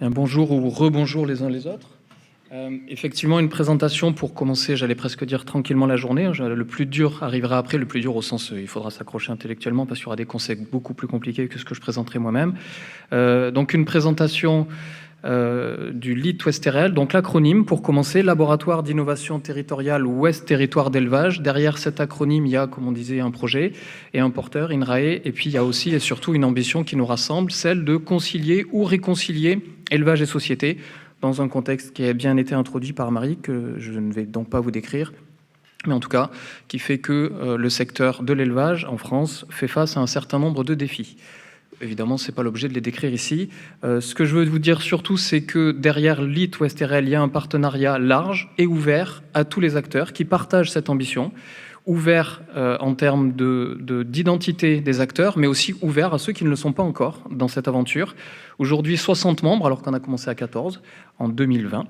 Bien, bonjour ou rebonjour les uns les autres. Effectivement, une présentation pour commencer, j'allais presque dire tranquillement la journée. Le plus dur arrivera après, le plus dur au sens il faudra s'accrocher intellectuellement parce qu'il y aura des concepts beaucoup plus compliqués que ce que je présenterai moi-même. Donc une présentation du LIT Ouest-TRL, donc l'acronyme pour commencer, Laboratoire d'innovation territoriale Ouest Territoire d'élevage. Derrière cet acronyme, il y a, comme on disait, un projet et un porteur, INRAE, et puis il y a aussi et surtout une ambition qui nous rassemble, celle de concilier ou réconcilier élevage et société, dans un contexte qui a bien été introduit par Marie, que je ne vais donc pas vous décrire, mais en tout cas, qui fait que le secteur de l'élevage en France fait face à un certain nombre de défis. Évidemment, ce n'est pas l'objet de les décrire ici. Ce que je veux vous dire surtout, c'est que derrière LIT Ouest-TRL, il y a un partenariat large et ouvert à tous les acteurs qui partagent cette ambition, ouvert en termes d'identité des acteurs, mais aussi ouvert à ceux qui ne le sont pas encore dans cette aventure. Aujourd'hui, 60 membres, alors qu'on a commencé à 14 en 2020.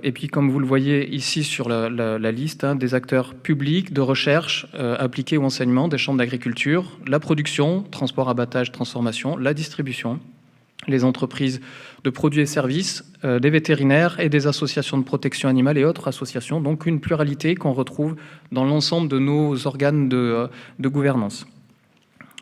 Et puis, comme vous le voyez ici sur la liste, des acteurs publics, de recherche, appliqués ou enseignement, des chambres d'agriculture, la production, transport, abattage, transformation, la distribution, les entreprises de produits et services, des vétérinaires et des associations de protection animale et autres associations, donc une pluralité qu'on retrouve dans l'ensemble de nos organes de gouvernance.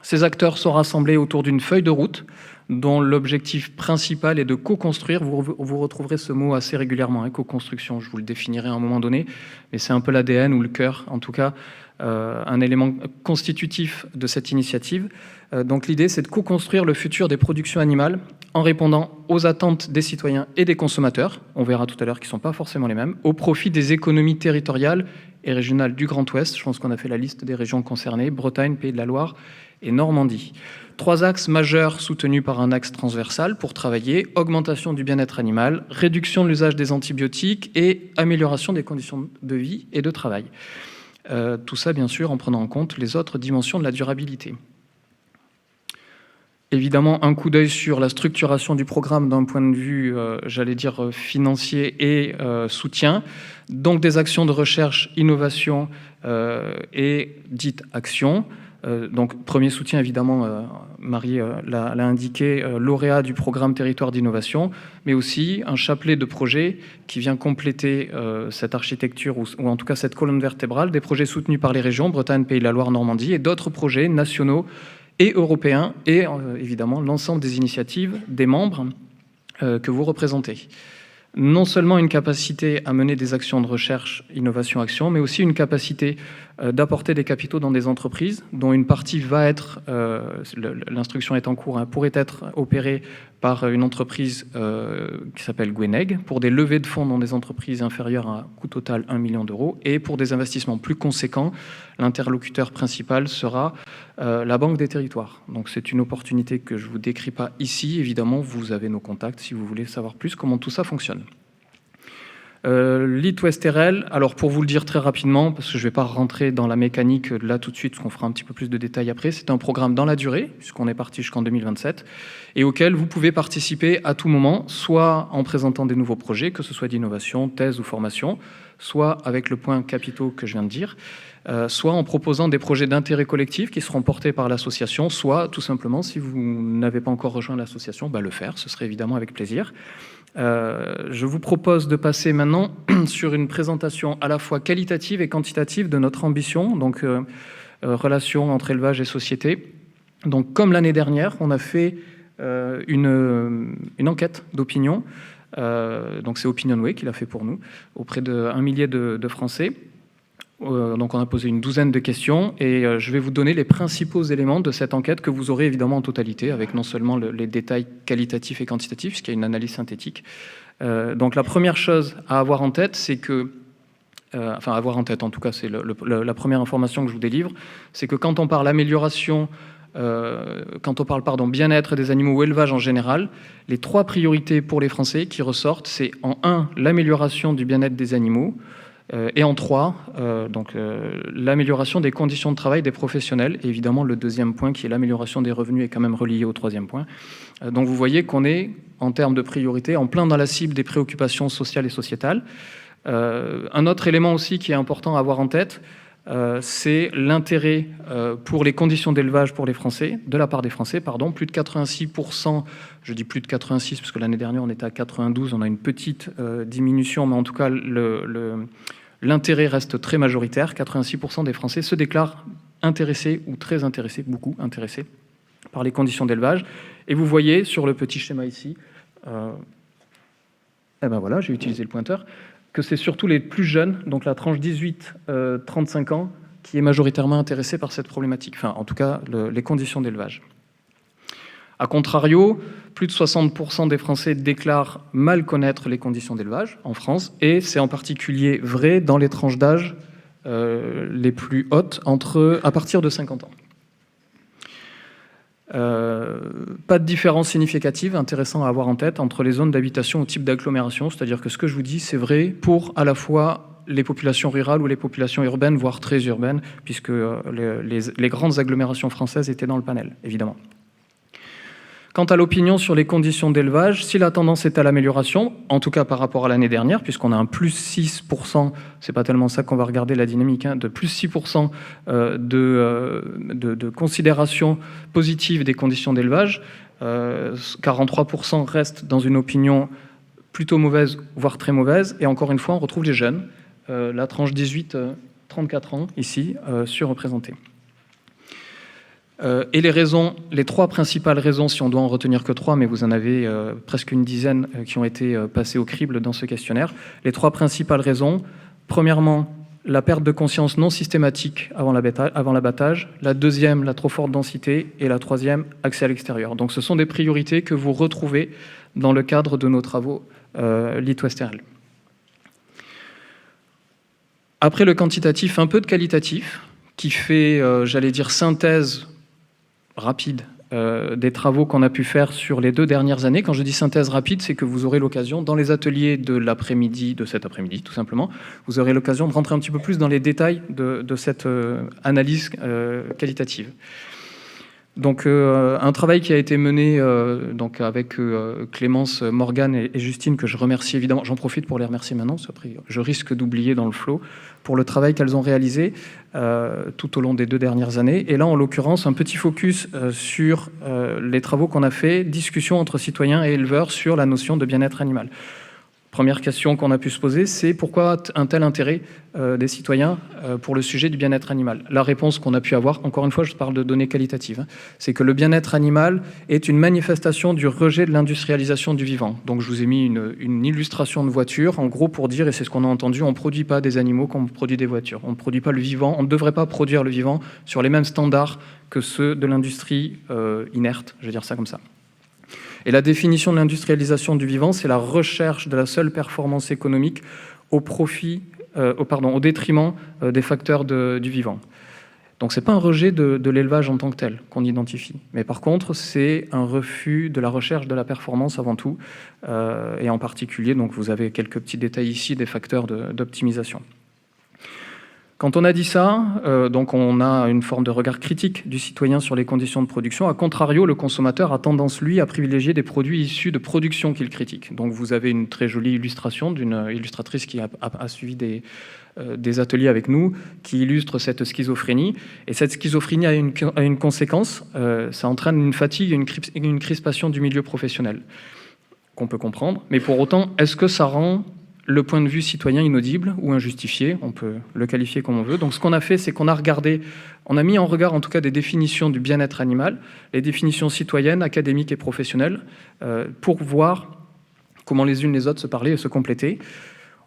Ces acteurs sont rassemblés autour d'une feuille de route dont l'objectif principal est de co-construire. Vous retrouverez ce mot assez régulièrement, co-construction, je vous le définirai à un moment donné, mais c'est un peu l'ADN ou le cœur, en tout cas, un élément constitutif de cette initiative. Donc l'idée, c'est de co-construire le futur des productions animales en répondant aux attentes des citoyens et des consommateurs, on verra tout à l'heure qu'ils ne sont pas forcément les mêmes, au profit des économies territoriales et régionales du Grand Ouest. Je pense qu'on a fait la liste des régions concernées, Bretagne, Pays de la Loire et Normandie. 3 axes majeurs soutenus par un axe transversal pour travailler: augmentation du bien-être animal, réduction de l'usage des antibiotiques et amélioration des conditions de vie et de travail. Tout ça, bien sûr, en prenant en compte les autres dimensions de la durabilité. Évidemment, un coup d'œil sur la structuration du programme d'un point de vue, j'allais dire, financier et soutien. Donc des actions de recherche, innovation et dites actions. Donc premier soutien, évidemment, Marie l'a indiqué, lauréat du programme Territoire d'innovation, mais aussi un chapelet de projets qui vient compléter cette architecture, ou en tout cas cette colonne vertébrale, des projets soutenus par les régions, Bretagne, Pays de la Loire, Normandie, et d'autres projets nationaux et européens, et évidemment l'ensemble des initiatives des membres que vous représentez. Non seulement une capacité à mener des actions de recherche, innovation, action, mais aussi une capacité d'apporter des capitaux dans des entreprises, dont une partie va être, l'instruction est en cours, pourrait être opérée par une entreprise qui s'appelle Gweneg, pour des levées de fonds dans des entreprises inférieures à coût total 1 million d'euros, et pour des investissements plus conséquents, l'interlocuteur principal sera la Banque des Territoires. Donc c'est une opportunité que je ne vous décris pas ici. Évidemment, vous avez nos contacts si vous voulez savoir plus comment tout ça fonctionne. LIT Ouest-TRL, alors pour vous le dire très rapidement, parce que je ne vais pas rentrer dans la mécanique là tout de suite, parce qu'on fera un petit peu plus de détails après, c'est un programme dans la durée, puisqu'on est parti jusqu'en 2027, et auquel vous pouvez participer à tout moment, soit en présentant des nouveaux projets, que ce soit d'innovation, thèse ou formation, soit avec le point capitaux que je viens de dire, soit en proposant des projets d'intérêt collectif qui seront portés par l'association, soit tout simplement, si vous n'avez pas encore rejoint l'association, le faire, ce serait évidemment avec plaisir. Je vous propose de passer maintenant sur une présentation à la fois qualitative et quantitative de notre ambition, donc relation entre élevage et société. Donc comme l'année dernière, on a fait une enquête d'opinion, donc c'est OpinionWay qui l'a fait pour nous, auprès d'1 millier de Français. Donc on a posé une douzaine de questions et je vais vous donner les principaux éléments de cette enquête que vous aurez évidemment en totalité, avec non seulement les détails qualitatifs et quantitatifs, puisqu'il y a une analyse synthétique. Donc la première chose à avoir en tête, c'est que, avoir en tête en tout cas, c'est la première information que je vous délivre, c'est que quand on parle amélioration, quand on parle bien-être des animaux ou élevage en général, les 3 priorités pour les Français qui ressortent, c'est en 1, l'amélioration du bien-être des animaux, et en 3, l'amélioration des conditions de travail des professionnels. Et évidemment, le deuxième point, qui est l'amélioration des revenus, est quand même relié au troisième point. Donc vous voyez qu'on est, en termes de priorité, en plein dans la cible des préoccupations sociales et sociétales. Un autre élément aussi qui est important à avoir en tête, c'est l'intérêt pour les conditions d'élevage pour les Français, de la part des Français, pardon, plus de 86%, je dis plus de 86 parce que l'année dernière on était à 92, on a une petite diminution, mais en tout cas l'intérêt reste très majoritaire. 86% des Français se déclarent intéressés ou très intéressés, beaucoup intéressés par les conditions d'élevage. Et vous voyez sur le petit schéma ici, et ben voilà, j'ai utilisé le pointeur, que c'est surtout les plus jeunes, donc la tranche 18-35 ans, qui est majoritairement intéressée par cette problématique, enfin en tout cas les conditions d'élevage. A contrario, plus de 60% des Français déclarent mal connaître les conditions d'élevage en France, et c'est en particulier vrai dans les tranches d'âge les plus hautes, à partir de 50 ans. Pas de différence significative, intéressant à avoir en tête, entre les zones d'habitation ou type d'agglomération, c'est-à-dire que ce que je vous dis, c'est vrai pour à la fois les populations rurales ou les populations urbaines, voire très urbaines, puisque les grandes agglomérations françaises étaient dans le panel, évidemment. Quant à l'opinion sur les conditions d'élevage, si la tendance est à l'amélioration, en tout cas par rapport à l'année dernière, puisqu'on a un plus 6%, c'est pas tellement ça qu'on va regarder la dynamique, de plus 6% de considération positive des conditions d'élevage, 43% restent dans une opinion plutôt mauvaise, voire très mauvaise, et encore une fois, on retrouve les jeunes, la tranche 18-34 ans, ici, surreprésentée. Et les trois principales raisons, si on doit en retenir que trois, mais vous en avez presque une dizaine qui ont été passées au crible dans ce questionnaire. Les trois principales raisons, premièrement, la perte de conscience non systématique avant l'abattage, la deuxième, la trop forte densité, et la troisième, accès à l'extérieur. Donc ce sont des priorités que vous retrouvez dans le cadre de nos travaux litho-stériles. Après le quantitatif, un peu de qualitatif, qui fait, j'allais dire, synthèse rapide des travaux qu'on a pu faire sur les 2 dernières années. Quand je dis synthèse rapide, c'est que vous aurez l'occasion, dans les ateliers de l'après-midi, de cet après-midi tout simplement, vous aurez l'occasion de rentrer un petit peu plus dans les détails de cette analyse qualitative. Donc un travail qui a été mené donc avec Clémence, Morgane et Justine, que je remercie évidemment, j'en profite pour les remercier maintenant, parce qu'après je risque d'oublier dans le flot, pour le travail qu'elles ont réalisé tout au long des 2 dernières années. Et là, en l'occurrence, un petit focus sur les travaux qu'on a fait, discussion entre citoyens et éleveurs sur la notion de bien-être animal. Première question qu'on a pu se poser, c'est pourquoi un tel intérêt des citoyens pour le sujet du bien-être animal? La réponse qu'on a pu avoir, encore une fois, je parle de données qualitatives, c'est que le bien-être animal est une manifestation du rejet de l'industrialisation du vivant. Donc je vous ai mis une illustration de voiture, en gros pour dire, et c'est ce qu'on a entendu, on ne produit pas des animaux comme on produit des voitures. On ne produit pas le vivant, on ne devrait pas produire le vivant sur les mêmes standards que ceux de l'industrie inerte, je vais dire ça comme ça. Et la définition de l'industrialisation du vivant, c'est la recherche de la seule performance économique au détriment des facteurs du vivant. Donc ce n'est pas un rejet de l'élevage en tant que tel qu'on identifie, mais par contre c'est un refus de la recherche de la performance avant tout, et en particulier, donc vous avez quelques petits détails ici des facteurs d'optimisation. Quand on a dit ça, donc on a une forme de regard critique du citoyen sur les conditions de production. A contrario, le consommateur a tendance, lui, à privilégier des produits issus de production qu'il critique. Donc vous avez une très jolie illustration d'une illustratrice qui a suivi des ateliers avec nous, qui illustre cette schizophrénie. Et cette schizophrénie a une conséquence, ça entraîne une fatigue et une crispation du milieu professionnel, qu'on peut comprendre. Mais pour autant, est-ce que ça rend le point de vue citoyen inaudible ou injustifié? On peut le qualifier comme on veut. Donc ce qu'on a fait, c'est qu'on a mis en regard en tout cas des définitions du bien-être animal, les définitions citoyennes, académiques et professionnelles, pour voir comment les unes les autres se parlaient et se complétaient.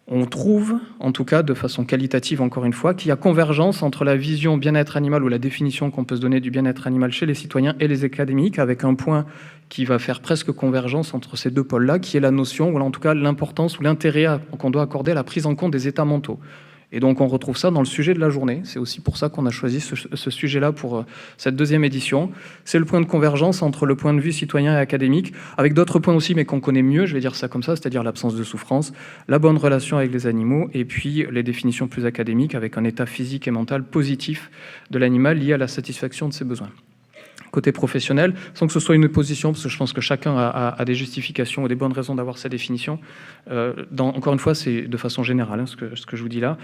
On trouve, en tout cas de façon qualitative encore une fois, qu'il y a convergence entre la vision bien-être animal ou la définition qu'on peut se donner du bien-être animal chez les citoyens et les académiques, avec un point qui va faire presque convergence entre ces deux pôles-là, qui est la notion, ou en tout cas l'importance ou l'intérêt qu'on doit accorder à la prise en compte des états mentaux. Et donc on retrouve ça dans le sujet de la journée. C'est aussi pour ça qu'on a choisi ce sujet-là pour cette 2e édition. C'est le point de convergence entre le point de vue citoyen et académique, avec d'autres points aussi, mais qu'on connaît mieux, je vais dire ça comme ça, c'est-à-dire l'absence de souffrance, la bonne relation avec les animaux, et puis les définitions plus académiques, avec un état physique et mental positif de l'animal lié à la satisfaction de ses besoins. côté professionnel, sans que ce soit une opposition, parce que je pense que chacun a des justifications ou des bonnes raisons d'avoir sa définition. Encore une fois, c'est de façon générale, ce que je vous dis là.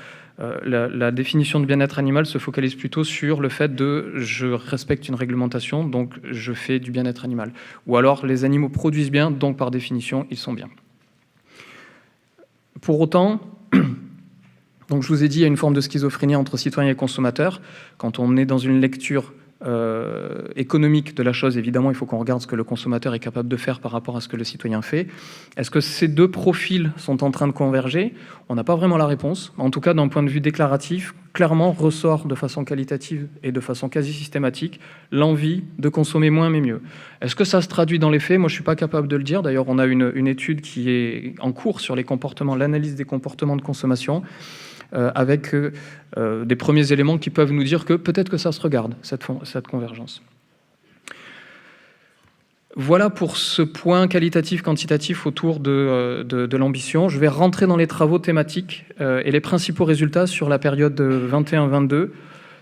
La définition de bien-être animal se focalise plutôt sur le fait de « je respecte une réglementation, donc je fais du bien-être animal ». Ou alors, les animaux produisent bien, donc par définition, ils sont bien. Pour autant, donc je vous ai dit, il y a une forme de schizophrénie entre citoyen et consommateur. Quand on est dans une lecture économique de la chose, évidemment, il faut qu'on regarde ce que le consommateur est capable de faire par rapport à ce que le citoyen fait. Est-ce que ces deux profils sont en train de converger? On n'a pas vraiment la réponse. En tout cas, d'un point de vue déclaratif, clairement ressort de façon qualitative et de façon quasi systématique l'envie de consommer moins mais mieux. Est-ce que ça se traduit dans les faits? Moi, je ne suis pas capable de le dire. D'ailleurs, on a une étude qui est en cours sur les comportements, l'analyse des comportements de consommation, avec des premiers éléments qui peuvent nous dire que peut-être que ça se regarde, cette convergence. Voilà pour ce point qualitatif-quantitatif autour de l'ambition. Je vais rentrer dans les travaux thématiques et les principaux résultats sur la période 21-22.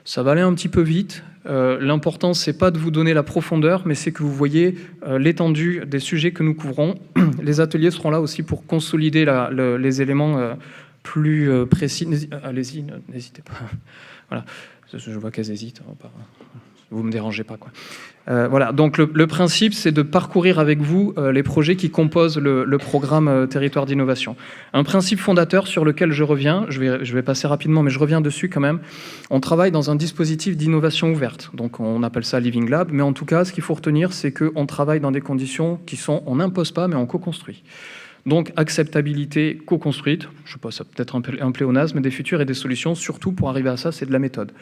Ça va aller un petit peu vite. L'important, c'est pas de vous donner la profondeur, mais c'est que vous voyez l'étendue des sujets que nous couvrons. Les ateliers seront là aussi pour consolider les éléments plus précis. Allez-y, n'hésitez pas. Voilà, je vois qu'elles hésitent. Vous me dérangez pas, quoi. Voilà, donc le principe, c'est de parcourir avec vous les projets qui composent le programme Territoire d'innovation. Un principe fondateur sur lequel je reviens, je vais passer rapidement, mais je reviens dessus quand même. On travaille dans un dispositif d'innovation ouverte, donc on appelle ça Living Lab, mais en tout cas, ce qu'il faut retenir, c'est qu'on travaille dans des conditions qui sont, on n'impose pas, mais on co-construit. Donc, acceptabilité co-construite, je ne sais pas, ça peut être un pléonasme, des futurs et des solutions, surtout pour arriver à ça, c'est de la méthode.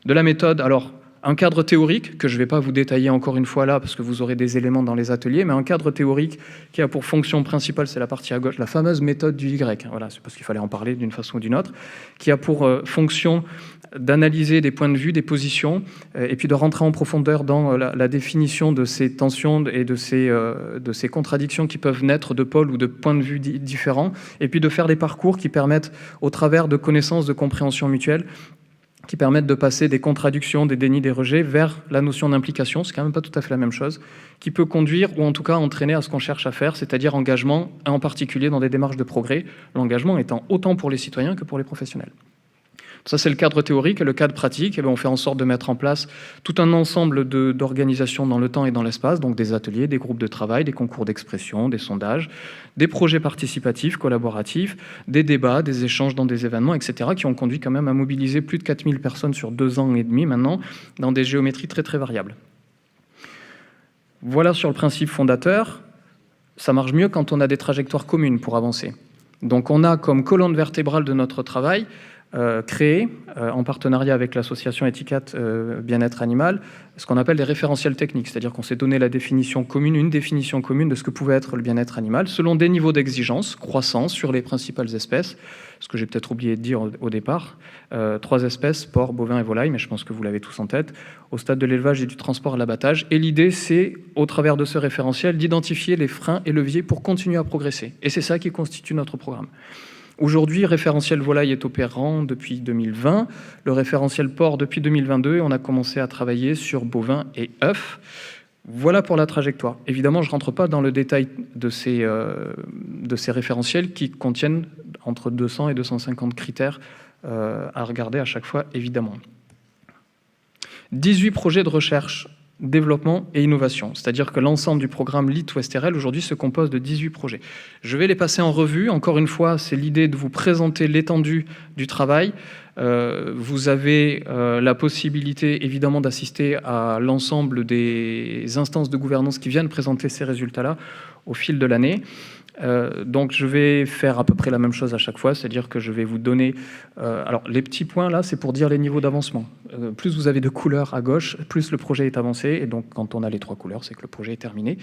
De la méthode, alors, un cadre théorique, que je ne vais pas vous détailler encore une fois là, parce que vous aurez des éléments dans les ateliers, mais un cadre théorique qui a pour fonction principale, c'est la partie à gauche, la fameuse méthode du Y, voilà, c'est parce qu'il fallait en parler d'une façon ou d'une autre, qui a pour fonction d'analyser des points de vue, des positions, et puis de rentrer en profondeur dans la définition de ces tensions et de ces contradictions qui peuvent naître de pôles ou de points de vue différents, et puis de faire des parcours qui permettent, au travers de connaissances de compréhension mutuelle, qui permettent de passer des contradictions, des dénis, des rejets, vers la notion d'implication, c'est quand même pas tout à fait la même chose, qui peut conduire, ou en tout cas entraîner à ce qu'on cherche à faire, c'est-à-dire engagement, en particulier dans des démarches de progrès, l'engagement étant autant pour les citoyens que pour les professionnels. Ça, c'est le cadre théorique. Et le cadre pratique, on fait en sorte de mettre en place tout un ensemble d'organisations dans le temps et dans l'espace, donc des ateliers, des groupes de travail, des concours d'expression, des sondages, des projets participatifs, collaboratifs, des débats, des échanges dans des événements, etc., qui ont conduit quand même à mobiliser plus de 4000 personnes sur 2 ans et demi maintenant, dans des géométries très très variables. Voilà sur le principe fondateur. Ça marche mieux quand on a des trajectoires communes pour avancer. Donc on a comme colonne vertébrale de notre travail créé, en partenariat avec l'association Étiquette Bien-être Animal, ce qu'on appelle des référentiels techniques, c'est-à-dire qu'on s'est donné la définition commune, une définition commune de ce que pouvait être le bien-être animal, selon des niveaux d'exigence croissants sur les principales espèces, ce que j'ai peut-être oublié de dire au départ, 3 espèces, porc, bovin et volaille, mais je pense que vous l'avez tous en tête, au stade de l'élevage et du transport à l'abattage, et l'idée c'est, au travers de ce référentiel, d'identifier les freins et leviers pour continuer à progresser, et c'est ça qui constitue notre programme. Aujourd'hui, référentiel volaille est opérant depuis 2020, le référentiel porc depuis 2022, et on a commencé à travailler sur bovins et œufs. Voilà pour la trajectoire. Évidemment, je ne rentre pas dans le détail de ces référentiels qui contiennent entre 200 et 250 critères à regarder à chaque fois, évidemment. 18 projets de recherche, développement et innovation, c'est-à-dire que l'ensemble du programme LIT-Ouest-RL aujourd'hui se compose de 18 projets. Je vais les passer en revue. Encore une fois, c'est l'idée de vous présenter l'étendue du travail. Vous avez la possibilité évidemment d'assister à l'ensemble des instances de gouvernance qui viennent présenter ces résultats-là au fil de l'année. Donc je vais faire à peu près la même chose à chaque fois, c'est-à-dire que je vais vous donner... alors les petits points là, c'est pour dire les niveaux d'avancement. Plus vous avez de couleurs à gauche, plus le projet est avancé, et donc quand on a les 3 couleurs, c'est que le projet est terminé.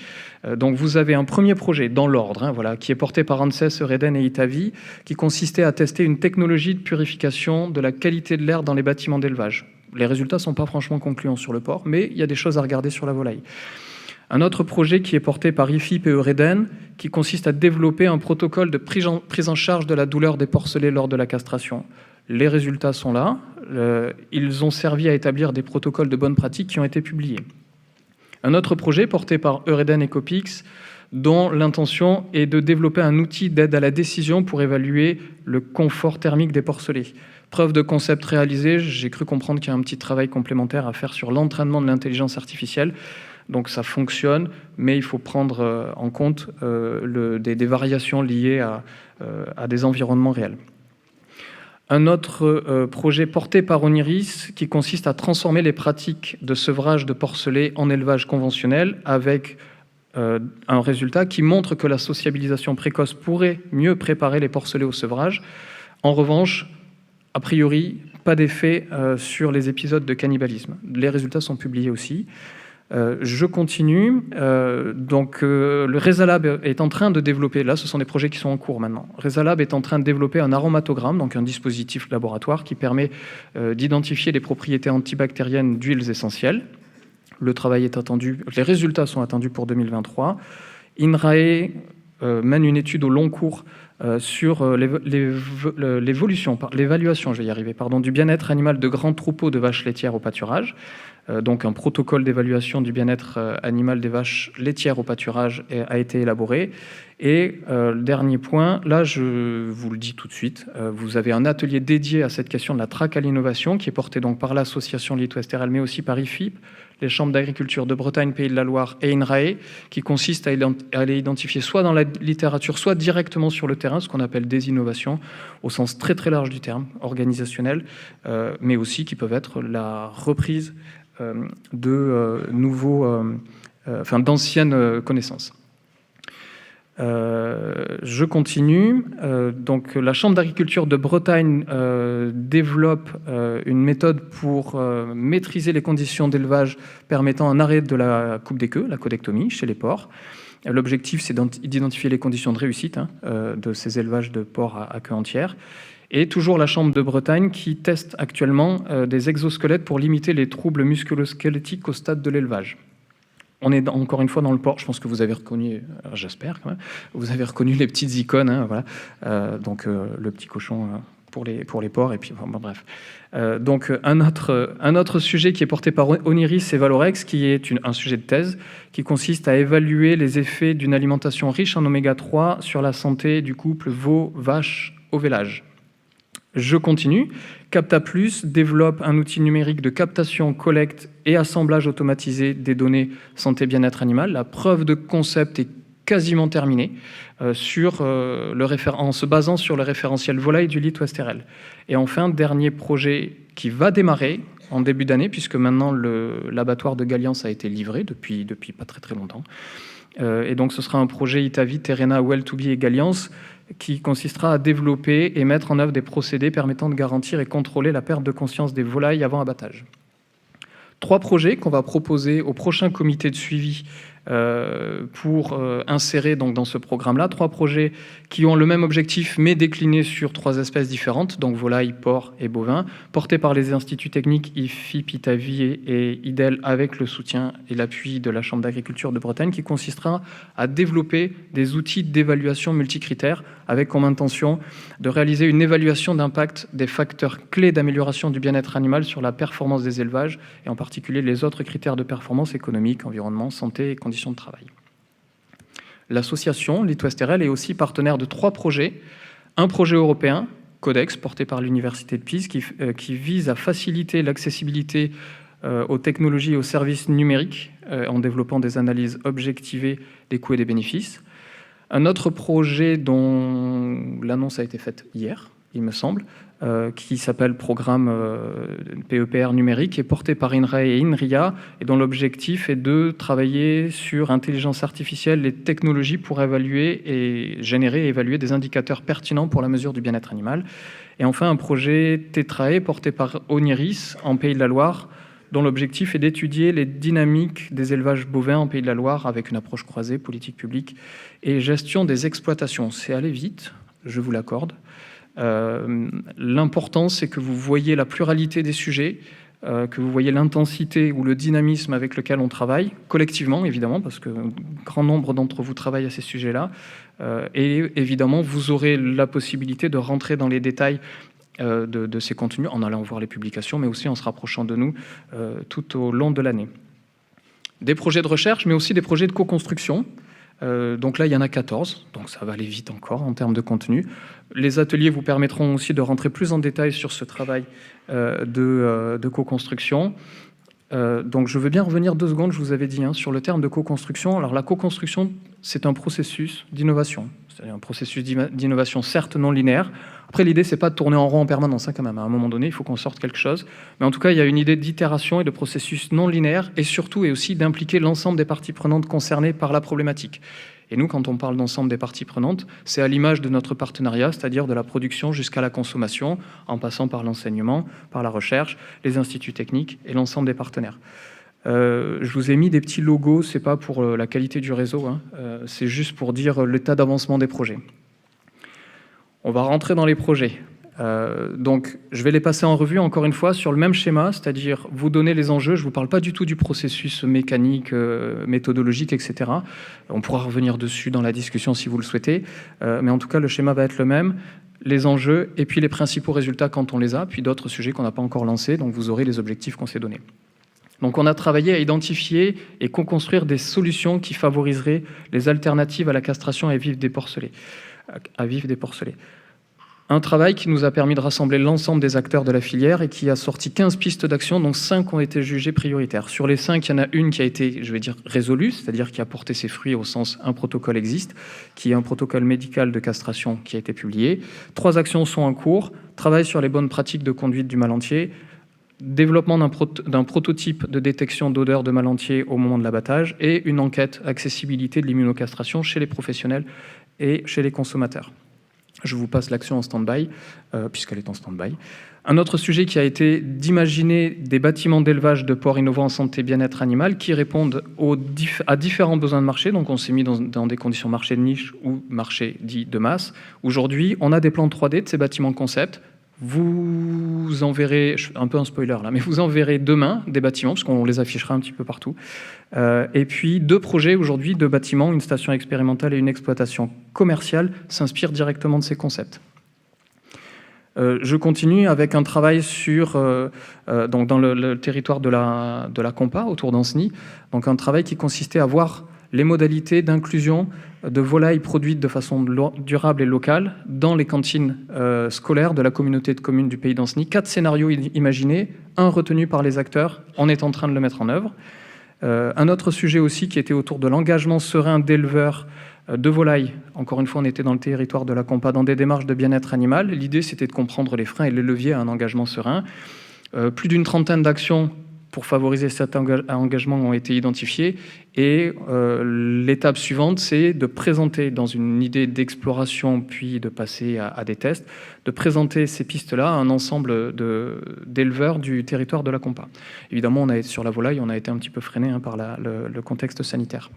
Donc vous avez un premier projet dans l'ordre, voilà, qui est porté par ANSES, Eureden et Itavi, qui consistait à tester une technologie de purification de la qualité de l'air dans les bâtiments d'élevage. Les résultats ne sont pas franchement concluants sur le porc, mais il y a des choses à regarder sur la volaille. Un autre projet qui est porté par IFIP et Eureden, qui consiste à développer un protocole de prise en charge de la douleur des porcelets lors de la castration. Les résultats sont là. Ils ont servi à établir des protocoles de bonne pratique qui ont été publiés. Un autre projet porté par Eureden et Copix, dont l'intention est de développer un outil d'aide à la décision pour évaluer le confort thermique des porcelets. Preuve de concept réalisée, j'ai cru comprendre qu'il y a un petit travail complémentaire à faire sur l'entraînement de l'intelligence artificielle. Donc ça fonctionne, mais il faut prendre en compte des variations liées à des environnements réels. Un autre projet porté par Oniris qui consiste à transformer les pratiques de sevrage de porcelets en élevage conventionnel avec un résultat qui montre que la sociabilisation précoce pourrait mieux préparer les porcelets au sevrage. En revanche, a priori, pas d'effet sur les épisodes de cannibalisme. Les résultats sont publiés aussi. Je continue. Le Resalab est en train de développer, là ce sont des projets qui sont en cours maintenant, Resalab est en train de développer un aromatogramme, donc un dispositif laboratoire qui permet d'identifier les propriétés antibactériennes d'huiles essentielles. Le travail est attendu, les résultats sont attendus pour 2023. INRAE mène une étude au long cours sur l'évaluation du bien-être animal de grands troupeaux de vaches laitières au pâturage. Donc un protocole d'évaluation du bien-être animal des vaches laitières au pâturage a été élaboré. Et le dernier point, là je vous le dis tout de suite, vous avez un atelier dédié à cette question de la traque à l'innovation qui est porté donc par l'association Lit-Ouest-RL, mais aussi par IFIP, les chambres d'agriculture de Bretagne, Pays de la Loire et INRAE, qui consiste à aller identifier soit dans la littérature, soit directement sur le terrain, ce qu'on appelle des innovations, au sens très très large du terme, organisationnel, mais aussi qui peuvent être la reprise d'anciennes connaissances. Je continue. Donc, la Chambre d'agriculture de Bretagne développe une méthode pour maîtriser les conditions d'élevage permettant un arrêt de la coupe des queues, la caudectomie, chez les porcs. L'objectif, c'est d'identifier les conditions de réussite de ces élevages de porcs à queue entière. Et toujours la Chambre de Bretagne qui teste actuellement des exosquelettes pour limiter les troubles musculo-squelettiques au stade de l'élevage. On est encore une fois dans le porc, je pense que vous avez reconnu, j'espère quand même, vous avez reconnu les petites icônes, voilà. Le petit cochon pour les porcs, et puis bref. Un autre sujet qui est porté par Oniris et Valorex, qui est un sujet de thèse, qui consiste à évaluer les effets d'une alimentation riche en oméga 3 sur la santé du couple veau-vache au vélage. Je continue. CaptaPlus développe un outil numérique de captation, collecte et assemblage automatisé des données santé-bien-être animal. La preuve de concept est quasiment terminée en se basant sur le référentiel volaille du Lit-Ouest-RL. Et enfin, dernier projet qui va démarrer en début d'année, puisque maintenant l'abattoir de Galiance a été livré depuis pas très très longtemps. Et donc ce sera un projet Itavi, Terrena, Well2Be et Galiance qui consistera à développer et mettre en œuvre des procédés permettant de garantir et contrôler la perte de conscience des volailles avant abattage. 3 projets qu'on va proposer au prochain comité de suivi pour insérer donc dans ce programme-là. 3 projets qui ont le même objectif, mais déclinés sur 3 espèces différentes, donc volailles, porcs et bovins, portés par les instituts techniques IFIP, Itavi et IDEL, avec le soutien et l'appui de la Chambre d'agriculture de Bretagne, qui consistera à développer des outils d'évaluation multicritères, avec comme intention de réaliser une évaluation d'impact des facteurs clés d'amélioration du bien-être animal sur la performance des élevages, et en particulier les autres critères de performance économique, environnement, santé et conditions de travail. L'association Lit-Ouest-RL est aussi partenaire de 3 projets. Un projet européen, Codex, porté par l'Université de Pise, qui vise à faciliter l'accessibilité aux technologies et aux services numériques en développant des analyses objectivées des coûts et des bénéfices. Un autre projet dont l'annonce a été faite hier, il me semble, qui s'appelle Programme PEPR numérique, est porté par INRAE et INRIA, et dont l'objectif est de travailler sur intelligence artificielle et technologies pour évaluer et générer et évaluer des indicateurs pertinents pour la mesure du bien-être animal. Et enfin, un projet Tetrae, porté par Oniris, en Pays de la Loire, dont l'objectif est d'étudier les dynamiques des élevages bovins en Pays de la Loire avec une approche croisée, politique publique et gestion des exploitations. C'est aller vite, je vous l'accorde. L'important, c'est que vous voyez la pluralité des sujets, que vous voyez l'intensité ou le dynamisme avec lequel on travaille, collectivement évidemment, parce que un grand nombre d'entre vous travaillent à ces sujets-là, et évidemment, vous aurez la possibilité de rentrer dans les détails de ces contenus en allant voir les publications, mais aussi en se rapprochant de nous tout au long de l'année. Des projets de recherche, mais aussi des projets de co-construction. Donc là, il y en a 14, donc ça va aller vite encore en termes de contenu. Les ateliers vous permettront aussi de rentrer plus en détail sur ce travail de co-construction. Donc je veux bien revenir 2 secondes, je vous avais dit, sur le terme de co-construction. Alors la co-construction, c'est un processus d'innovation. C'est un processus d'innovation certes non linéaire. Après, l'idée, c'est pas de tourner en rond en permanence, quand même. À un moment donné, il faut qu'on sorte quelque chose. Mais en tout cas, il y a une idée d'itération et de processus non linéaire, et surtout, et aussi d'impliquer l'ensemble des parties prenantes concernées par la problématique. Et nous, quand on parle d'ensemble des parties prenantes, c'est à l'image de notre partenariat, c'est-à-dire de la production jusqu'à la consommation, en passant par l'enseignement, par la recherche, les instituts techniques et l'ensemble des partenaires. Je vous ai mis des petits logos, c'est pas pour la qualité du réseau, c'est juste pour dire l'état d'avancement des projets. On va rentrer dans les projets. Donc, je vais les passer en revue encore une fois sur le même schéma, c'est-à-dire vous donner les enjeux. Je ne vous parle pas du tout du processus mécanique, méthodologique, etc. On pourra revenir dessus dans la discussion si vous le souhaitez, mais en tout cas, le schéma va être le même. Les enjeux et puis les principaux résultats quand on les a, puis d'autres sujets qu'on n'a pas encore lancés, donc vous aurez les objectifs qu'on s'est donnés. Donc on a travaillé à identifier et co-construire des solutions qui favoriseraient les alternatives à la castration à vif déporcelé. Un travail qui nous a permis de rassembler l'ensemble des acteurs de la filière et qui a sorti 15 pistes d'action, dont 5 ont été jugées prioritaires. Sur les 5, il y en a une qui a été, je vais dire, résolue, c'est-à-dire qui a porté ses fruits au sens un protocole existe, qui est un protocole médical de castration qui a été publié. 3 actions sont en cours, travail sur les bonnes pratiques de conduite du mal entier, développement d'un prototype de détection d'odeur de mal entier au moment de l'abattage et une enquête accessibilité de l'immunocastration chez les professionnels et chez les consommateurs. Je vous passe l'action en stand-by, puisqu'elle est en stand-by. Un autre sujet qui a été d'imaginer des bâtiments d'élevage de porcs innovants en santé et bien-être animal qui répondent à différents besoins de marché. Donc on s'est mis dans des conditions marché de niche ou marché dit de masse. Aujourd'hui, on a des plans 3D de ces bâtiments concept. Vous en verrez, un peu un spoiler là, mais vous en verrez demain des bâtiments, parce qu'on les affichera un petit peu partout. Et puis 2 projets aujourd'hui, 2 bâtiments, une station expérimentale et une exploitation commerciale, s'inspirent directement de ces concepts. Je continue avec un travail donc dans le territoire de la Compa, autour d'Ancenis, donc un travail qui consistait à voir les modalités d'inclusion de volailles produites de façon durable et locale dans les cantines scolaires de la communauté de communes du pays d'Ancenis. 4 scénarios imaginés, un retenu par les acteurs, on est en train de le mettre en œuvre. Un autre sujet aussi qui était autour de l'engagement serein d'éleveurs de volailles. Encore une fois, on était dans le territoire de la Compa, dans des démarches de bien-être animal. L'idée, c'était de comprendre les freins et les leviers à un engagement serein. Plus d'une trentaine d'actions pour favoriser cet engagement ont été identifiés. Et l'étape suivante, c'est de présenter, dans une idée d'exploration, puis de passer à des tests, de présenter ces pistes-là à un ensemble d'éleveurs du territoire de la Compa. Évidemment, sur la volaille, on a été un petit peu freiné par le contexte sanitaire.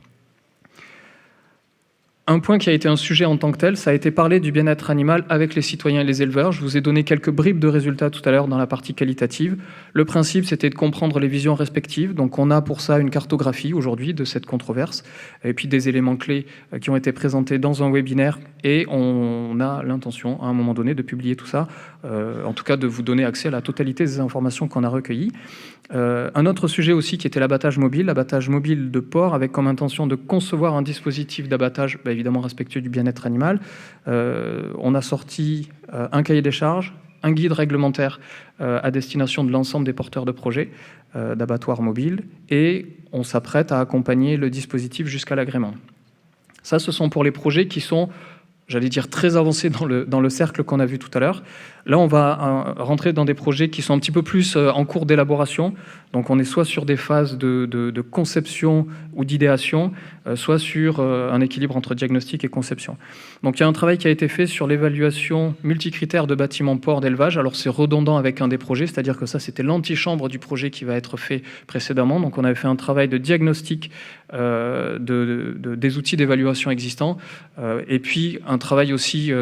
Un point qui a été un sujet en tant que tel, ça a été parler du bien-être animal avec les citoyens et les éleveurs. Je vous ai donné quelques bribes de résultats tout à l'heure dans la partie qualitative. Le principe, c'était de comprendre les visions respectives. Donc on a pour ça une cartographie aujourd'hui de cette controverse, et puis des éléments clés qui ont été présentés dans un webinaire, et on a l'intention, à un moment donné, de publier tout ça, en tout cas de vous donner accès à la totalité des informations qu'on a recueillies. Un autre sujet aussi qui était l'abattage mobile de porc, avec comme intention de concevoir un dispositif d'abattage évidemment respectueux du bien-être animal. On a sorti un cahier des charges, un guide réglementaire à destination de l'ensemble des porteurs de projets d'abattoirs mobiles, et on s'apprête à accompagner le dispositif jusqu'à l'agrément. Ça, ce sont pour les projets qui sont, j'allais dire, très avancés dans le cercle qu'on a vu tout à l'heure. Là, on va rentrer dans des projets qui sont un petit peu plus en cours d'élaboration. Donc, on est soit sur des phases de conception ou d'idéation, soit sur un équilibre entre diagnostic et conception. Donc, il y a un travail qui a été fait sur l'évaluation multicritère de bâtiments ports d'élevage. Alors, c'est redondant avec un des projets, c'est-à-dire que ça, c'était l'antichambre du projet qui va être fait précédemment. Donc, on avait fait un travail de diagnostic des outils d'évaluation existants, et puis un travail aussi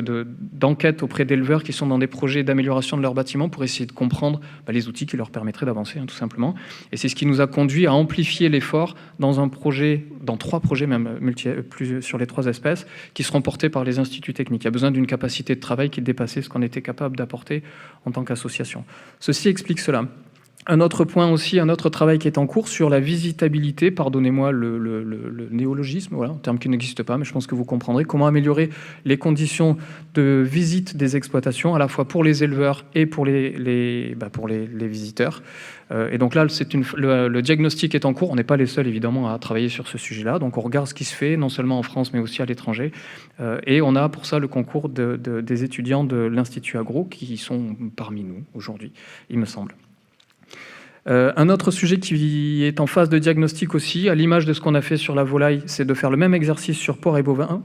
d'enquête auprès d'éleveurs qui sont dans des projets d'amélioration de leur bâtiment pour essayer de comprendre les outils qui leur permettraient d'avancer, tout simplement. Et c'est ce qui nous a conduit à amplifier l'effort dans 3 projets même, sur les 3 espèces, qui seront portés par les instituts techniques. Il y a besoin d'une capacité de travail qui dépassait ce qu'on était capable d'apporter en tant qu'association. Ceci explique cela. Un autre point aussi, un autre travail qui est en cours sur la visitabilité, pardonnez-moi le néologisme, voilà, un terme qui n'existe pas, mais je pense que vous comprendrez, comment améliorer les conditions de visite des exploitations, à la fois pour les éleveurs et pour les visiteurs. Et donc là, le diagnostic est en cours, on n'est pas les seuls évidemment à travailler sur ce sujet-là, donc on regarde ce qui se fait, non seulement en France, mais aussi à l'étranger, et on a pour ça le concours des étudiants de l'Institut Agro, qui sont parmi nous aujourd'hui, il me semble. Un autre sujet qui est en phase de diagnostic aussi, à l'image de ce qu'on a fait sur la volaille, c'est de faire le même exercice sur porc et bovin,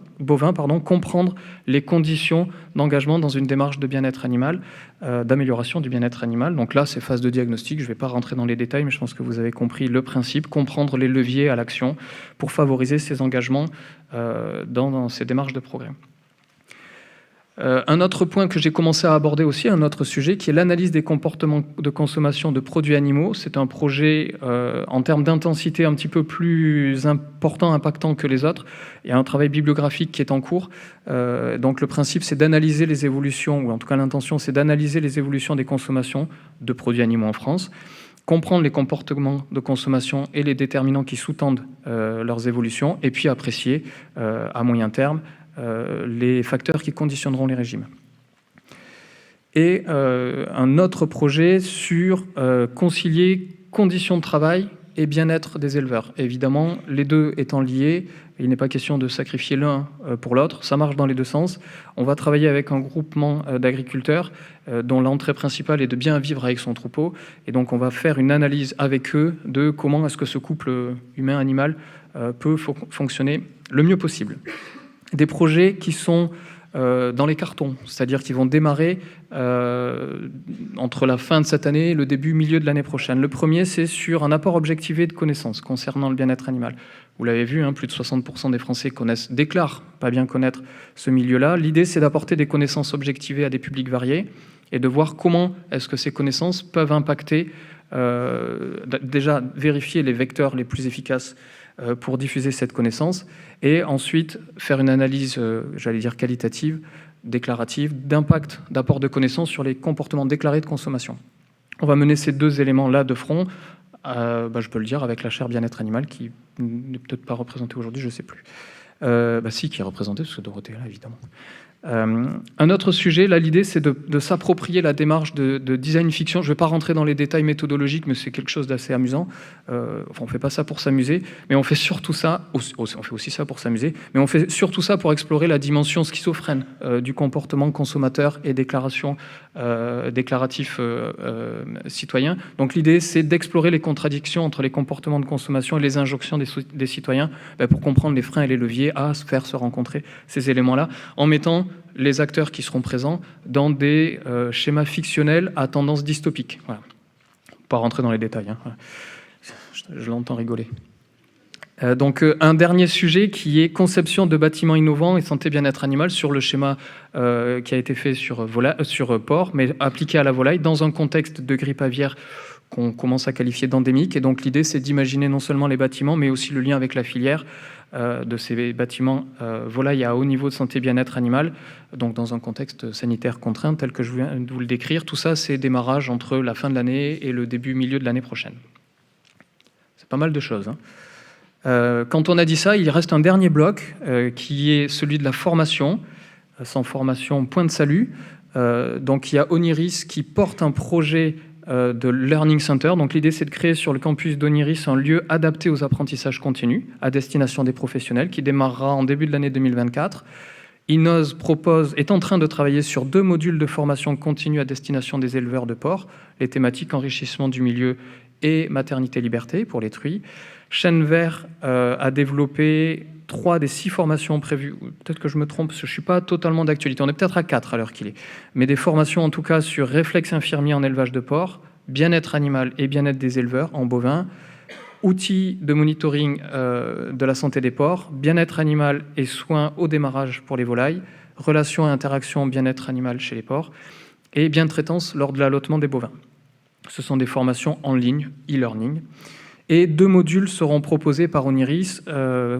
comprendre les conditions d'engagement dans une démarche de bien-être animal, d'amélioration du bien-être animal. Donc là, c'est phase de diagnostic, je ne vais pas rentrer dans les détails, mais je pense que vous avez compris le principe, comprendre les leviers à l'action pour favoriser ces engagements dans ces démarches de progrès. Un autre point que j'ai commencé à aborder aussi, un autre sujet, qui est l'analyse des comportements de consommation de produits animaux. C'est un projet en termes d'intensité un petit peu plus important, impactant que les autres. Il y a un travail bibliographique qui est en cours. Donc le principe, c'est d'analyser les évolutions, ou en tout cas l'intention, c'est d'analyser les évolutions des consommations de produits animaux en France, comprendre les comportements de consommation et les déterminants qui sous-tendent leurs évolutions, et puis apprécier à moyen terme les facteurs qui conditionneront les régimes. Et un autre projet sur concilier conditions de travail et bien-être des éleveurs. Évidemment, les deux étant liés, il n'est pas question de sacrifier l'un pour l'autre, ça marche dans les deux sens. On va travailler avec un groupement d'agriculteurs dont l'entrée principale est de bien vivre avec son troupeau, et donc on va faire une analyse avec eux de comment est-ce que ce couple humain-animal peut fonctionner le mieux possible. Des projets qui sont dans les cartons, c'est-à-dire qui vont démarrer entre la fin de cette année et le milieu de l'année prochaine. Le premier, c'est sur un apport objectivé de connaissances concernant le bien-être animal. Vous l'avez vu, plus de 60% des Français déclarent pas bien connaître ce milieu-là. L'idée, c'est d'apporter des connaissances objectivées à des publics variés et de voir comment est-ce que ces connaissances peuvent impacter, déjà vérifier les vecteurs les plus efficaces pour diffuser cette connaissance, et ensuite faire une analyse, j'allais dire qualitative, déclarative, d'impact, d'apport de connaissances sur les comportements déclarés de consommation. On va mener ces deux éléments-là de front, je peux le dire, avec la chaire bien-être animal, qui n'est peut-être pas représentée aujourd'hui, je ne sais plus. Si, qui est représentée, parce que Dorothée est là, évidemment. Un autre sujet, là, l'idée, c'est de s'approprier la démarche de design fiction. Je ne vais pas rentrer dans les détails méthodologiques, mais c'est quelque chose d'assez amusant. On ne fait pas ça pour s'amuser, mais on fait surtout ça, on fait aussi ça pour s'amuser, mais on fait surtout ça pour explorer la dimension schizophrène du comportement consommateur et déclaratif citoyen. Donc l'idée, c'est d'explorer les contradictions entre les comportements de consommation et les injonctions des citoyens pour comprendre les freins et les leviers à faire se rencontrer ces éléments-là, en mettant les acteurs qui seront présents dans des schémas fictionnels à tendance dystopique. Voilà. Pas rentrer dans les détails. Voilà. Je l'entends rigoler. Donc un dernier sujet qui est conception de bâtiments innovants et santé bien-être animal sur le schéma qui a été fait sur porc, mais appliqué à la volaille dans un contexte de grippe aviaire qu'on commence à qualifier d'endémique. Et donc l'idée, c'est d'imaginer non seulement les bâtiments, mais aussi le lien avec la filière de ces bâtiments volailles à haut niveau de santé bien-être animal, donc dans un contexte sanitaire contraint tel que je viens de vous le décrire. Tout ça, c'est démarrage entre la fin de l'année et le milieu de l'année prochaine. C'est pas mal de choses. Quand on a dit ça, il reste un dernier bloc qui est celui de la formation. Sans formation, point de salut. Donc il y a Oniris qui porte un projet de Learning Center. Donc l'idée, c'est de créer sur le campus d'Oniris un lieu adapté aux apprentissages continus à destination des professionnels qui démarrera en début de l'année 2024. Inoz est en train de travailler sur 2 modules de formation continue à destination des éleveurs de porcs, les thématiques enrichissement du milieu et maternité-liberté pour les truies. Chêne Vert a développé 3 des 6 formations prévues. Peut-être que je me trompe, parce que je ne suis pas totalement d'actualité. On est peut-être à 4 à l'heure qu'il est. Mais des formations en tout cas sur réflexe infirmier en élevage de porc, bien-être animal et bien-être des éleveurs en bovin, outils de monitoring de la santé des porcs, bien-être animal et soins au démarrage pour les volailles, relations et interactions bien-être animal chez les porcs, et bien-traitance lors de l'allottement des bovins. Ce sont des formations en ligne, e-learning. Et 2 modules seront proposés par Oniris,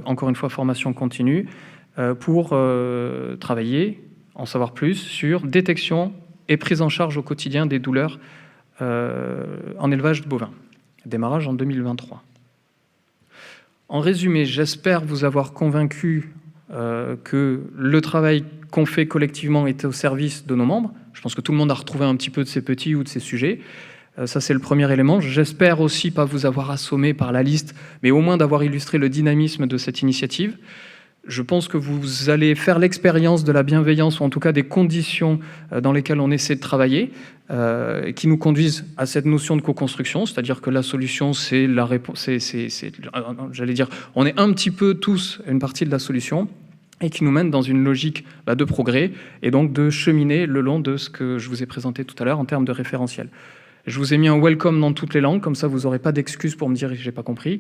encore une fois formation continue, pour travailler, en savoir plus, sur détection et prise en charge au quotidien des douleurs en élevage de bovins. Démarrage en 2023. En résumé, j'espère vous avoir convaincu que le travail qu'on fait collectivement est au service de nos membres. Je pense que tout le monde a retrouvé un petit peu de ses petits ou de ses sujets. Ça, c'est le premier élément. J'espère aussi pas vous avoir assommé par la liste, mais au moins d'avoir illustré le dynamisme de cette initiative. Je pense que vous allez faire l'expérience de la bienveillance, ou en tout cas des conditions dans lesquelles on essaie de travailler, qui nous conduisent à cette notion de co-construction, c'est-à-dire que la solution, c'est la réponse, j'allais dire, on est un petit peu tous une partie de la solution, et qui nous mène dans une logique de progrès, et donc de cheminer le long de ce que je vous ai présenté tout à l'heure en termes de référentiel. Je vous ai mis un welcome dans toutes les langues, comme ça vous n'aurez pas d'excuses pour me dire que je n'ai pas compris.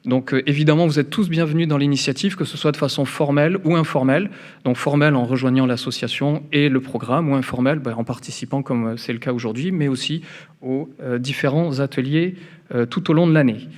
Donc évidemment, vous êtes tous bienvenus dans l'initiative, que ce soit de façon formelle ou informelle. Donc formelle en rejoignant l'association et le programme, ou informelle en participant, comme c'est le cas aujourd'hui, mais aussi aux différents ateliers tout au long de l'année.